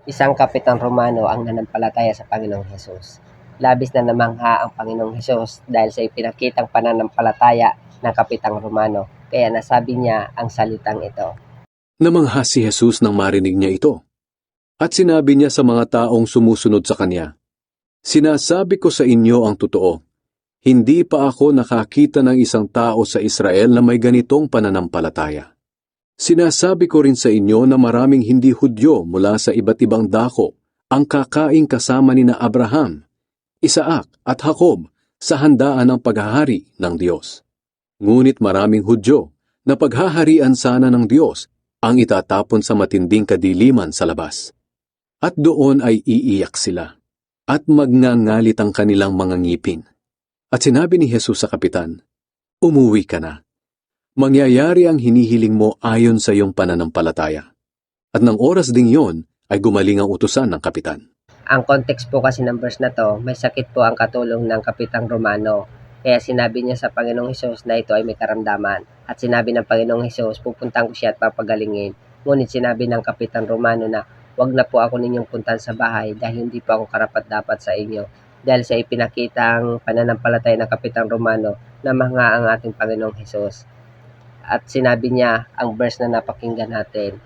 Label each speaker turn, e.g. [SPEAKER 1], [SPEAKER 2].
[SPEAKER 1] Isang kapitang Romano ang nanampalataya sa Panginoong Hesus. Labis na namangha ang Panginoong Hesus dahil sa ipinakitang pananampalataya ng kapitang Romano, kaya nasabi niya ang salitang ito.
[SPEAKER 2] Namangha si Jesus nang marinig niya ito. At sinabi niya sa mga taong sumusunod sa kanya, "Sinasabi ko sa inyo ang totoo, hindi pa ako nakakita ng isang tao sa Israel na may ganitong pananampalataya. Sinasabi ko rin sa inyo na maraming hindi Hudyo mula sa iba't ibang dako ang kakaing kasama ni na Abraham, Isaac at Jacob sa handaan ng paghahari ng Diyos. Ngunit maraming Hudyo na paghaharian sana ng Diyos ang itatapon sa matinding kadiliman sa labas. At doon ay iiyak sila at magngangalit ang kanilang mga ngipin." At sinabi ni Jesus sa kapitan, "Umuwi ka na. Mangyayari ang hinihiling mo ayon sa iyong pananampalataya." At ng oras ding yon ay gumaling ang utusan ng kapitan.
[SPEAKER 1] Ang context po kasi ng verse na to, may sakit po ang katulong ng kapitang Romano. Kaya sinabi niya sa Panginoong Hesus na ito ay may karamdaman. At sinabi ng Panginoong Hesus, pupuntahan ko siya at papagalingin. Ngunit sinabi ng kapitang Romano na, "Wag na po ako ninyong puntahan sa bahay dahil hindi po ako karapat-dapat sa inyo." Dahil sa ipinakitang pananampalataya ng kapitang Romano na mahanga ang ating Panginoong Hesus. At sinabi niya ang verse na napakinggan natin.